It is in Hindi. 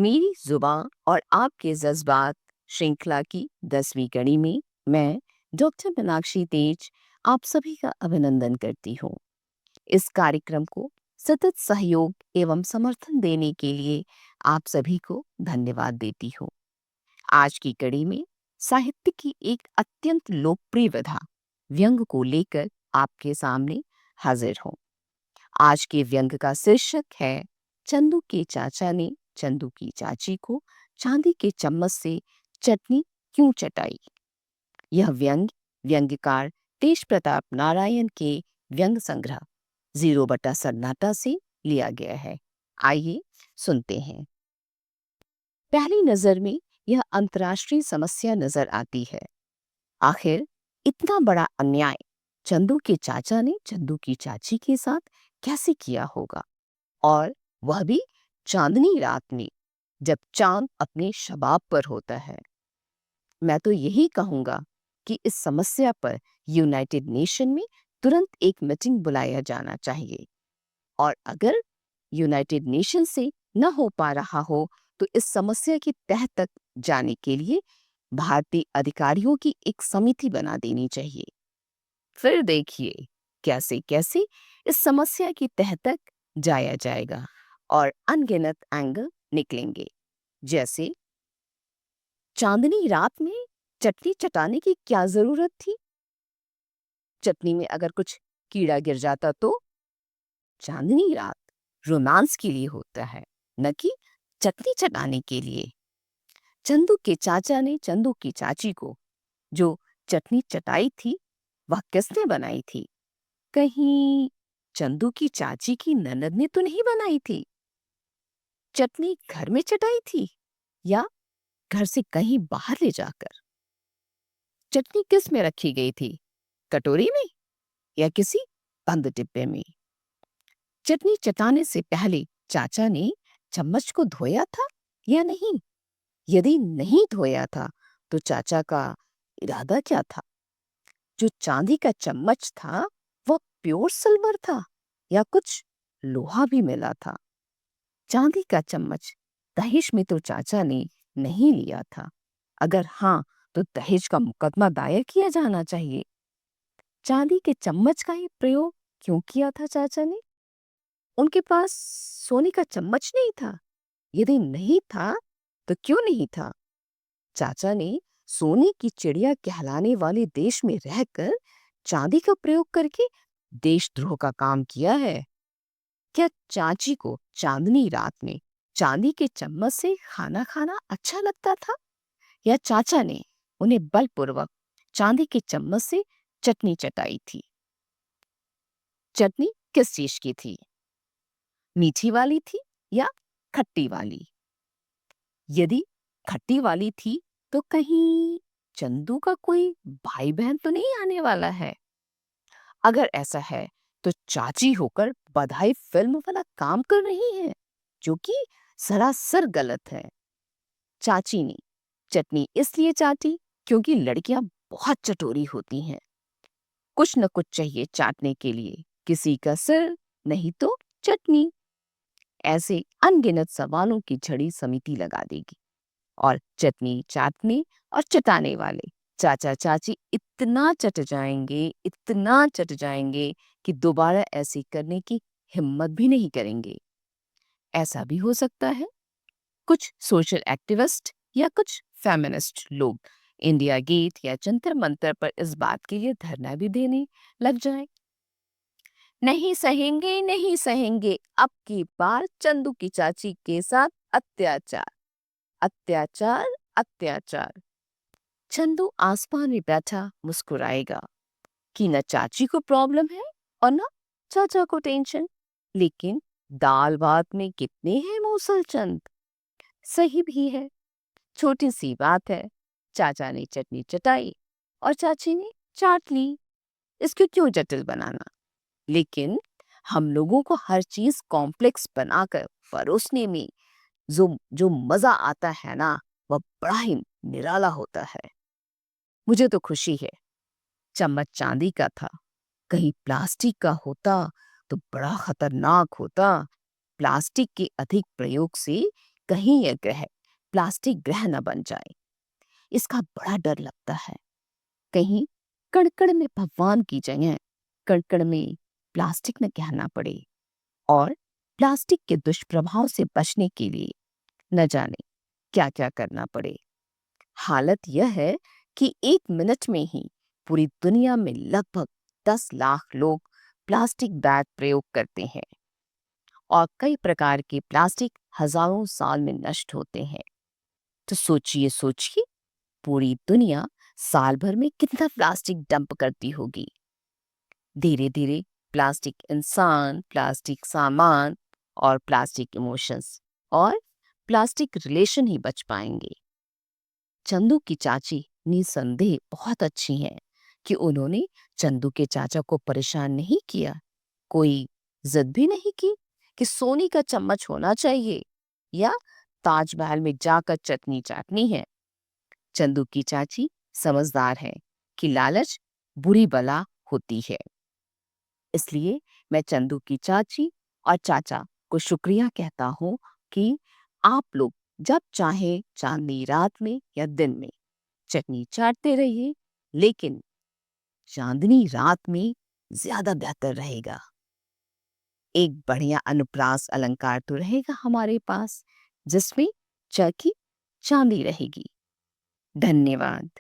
मेरी जुबां और आपके जज्बात श्रृंखला की 10वीं कड़ी में मैं डॉक्टर मीनाक्षी तेज आप सभी का अभिनंदन करती हूँ। इस कार्यक्रम को सतत सहयोग एवं समर्थन देने के लिए आप सभी को धन्यवाद देती हूँ। आज की कड़ी में साहित्य की एक अत्यंत लोकप्रिय विधा व्यंग को लेकर आपके सामने हाजिर हूँ। आज के व्यंग का शीर्षक है चंदू के चाचा ने चंदू की चाची को चांदी के चम्मच से चटनी क्यों चटाई। यह व्यंग व्यंग्यकार तेज प्रताप नारायण के व्यंग संग्रह जीरो बटा सन्नाटा से लिया गया है। आइए सुनते हैं। पहली नजर में यह अंतर्राष्ट्रीय समस्या नजर आती है। आखिर इतना बड़ा अन्याय चंदू के चाचा ने चंदू की चाची के साथ कैसे किया होगा, और वह भी चांदनी रात में जब चांद अपने शबाब पर होता है। मैं तो यही कहूंगा कि इस समस्या पर यूनाइटेड नेशन में तुरंत एक मीटिंग बुलाया जाना चाहिए, और अगर यूनाइटेड नेशन से न हो पा रहा हो तो इस समस्या की तह तक जाने के लिए भारतीय अधिकारियों की एक समिति बना देनी चाहिए। फिर देखिए कैसे कैसे इस समस्या की तह तक जाया जाएगा और अनगिनत एंगल निकलेंगे। जैसे चांदनी रात में चटनी चटाने की क्या जरूरत थी? चटनी में अगर कुछ कीड़ा गिर जाता तो? चांदनी रात रोमांस के लिए होता है, न कि चटनी चटाने के लिए। चंदू के चाचा ने चंदू की चाची को जो चटनी चटाई थी वह किसने बनाई थी? कहीं चंदू की चाची की ननद ने तो नहीं बनाई थी? चटनी घर में चटाई थी या घर से कहीं बाहर ले जाकर? चटनी किस में रखी गई थी, कटोरी में या किसी बंद डिब्बे में? चटनी चटाने से पहले चाचा ने चम्मच को धोया था या नहीं? यदि नहीं धोया था तो चाचा का इरादा क्या था? जो चांदी का चम्मच था वह प्योर सिल्वर था या कुछ लोहा भी मिला था? चांदी का चम्मच दहेज में तो चाचा ने नहीं लिया था। अगर हाँ तो दहेज का मुकदमा दायर किया जाना चाहिए। चांदी के चम्मच का ही प्रयोग क्यों किया था चाचा ने? उनके पास सोने का चम्मच नहीं था? यदि नहीं था तो क्यों नहीं था? चाचा ने सोने की चिड़िया कहलाने वाले देश में रहकर चांदी का प्रयोग करके देशद्रोह का काम किया है। क्या चाची को चांदनी रात में चांदी के चम्मच से खाना खाना अच्छा लगता था, या चाचा ने उन्हें बलपूर्वक चांदी के चम्मच से चटनी चटाई थी? चटनी किस चीज की थी? मीठी वाली थी या खट्टी वाली? यदि खट्टी वाली थी तो कहीं चंदू का कोई भाई बहन तो नहीं आने वाला है? अगर ऐसा है तो चाची होकर बधाई फिल्म वाला काम कर रही है, जो कि सरासर गलत है। चाची ने चटनी इसलिए चाटी क्योंकि लड़कियां बहुत चटोरी होती हैं। कुछ न कुछ चाहिए चाटने के लिए, किसी का सिर नहीं तो चटनी। ऐसे अनगिनत सवालों की झड़ी समिति लगा देगी, और चटनी चाटने और चटाने वाले चाचा चाची इतना चट जाएंगे कि दोबारा ऐसे करने की हिम्मत भी नहीं करेंगे। ऐसा भी हो सकता है कुछ सोशल एक्टिविस्ट या कुछ फेमिनिस्ट लोग इंडिया गेट या जंतर मंतर पर इस बात के लिए धरना भी देने लग जाएं। नहीं सहेंगे, नहीं सहेंगे, अब की बार चंदू की चाची के साथ अत्याचार, अत्याचार, अत्याचार। चंदू आसमान में बैठा मुस्कुराएगा कि न चाची को प्रॉब्लम है और न चाचा को टेंशन। लेकिन दाल भात में कितने हैं मूसल चंद? सही भी है, छोटी सी बात है। चाचा ने चटनी चटाई और चाची ने चाट ली। इसको क्यों जटिल बनाना? लेकिन हम लोगों को हर चीज कॉम्प्लेक्स बनाकर परोसने में जो जो मजा आता है ना, वह बड़ा ही निराला होता है। मुझे तो खुशी है चम्मच चांदी का था। कहीं प्लास्टिक का होता तो बड़ा खतरनाक होता। प्लास्टिक के अधिक प्रयोग से कहीं यह ग्रह प्लास्टिक ग्रह न बन जाए, इसका बड़ा डर लगता है। कहीं कण-कण में भगवान की जगह कण-कण में प्लास्टिक न कहना पड़े और प्लास्टिक के दुष्प्रभाव से बचने के लिए न जाने क्या-क्या करना पड़े। हालत यह है कि 1 मिनट में ही पूरी दुनिया में लगभग 10 लाख लोग प्लास्टिक बैग प्रयोग करते हैं और कई प्रकार के प्लास्टिक हजारों साल में नष्ट होते हैं। तो सोचिए पूरी दुनिया साल भर में कितना प्लास्टिक डंप करती होगी। धीरे धीरे प्लास्टिक इंसान, प्लास्टिक सामान और प्लास्टिक इमोशंस और प्लास्टिक रिलेशन ही बच पाएंगे। चंदू की चाची निसंदेह बहुत अच्छी हैं कि उन्होंने चंदू के चाचा को परेशान नहीं किया, कोई जिद भी नहीं की कि सोने का चम्मच होना चाहिए या ताजमहल में जाकर चटनी चाटनी है। चंदू की चाची समझदार है कि लालच बुरी बला होती है। इसलिए मैं चंदू की चाची और चाचा को शुक्रिया कहता हूँ कि आप लोग जब चाहे चांदनी रात में या दिन में चटनी चाटते रहिए, लेकिन चांदनी रात में ज्यादा बेहतर रहेगा। एक बढ़िया अनुप्रास अलंकार तो रहेगा हमारे पास जिसमें च की चांदी रहेगी। धन्यवाद।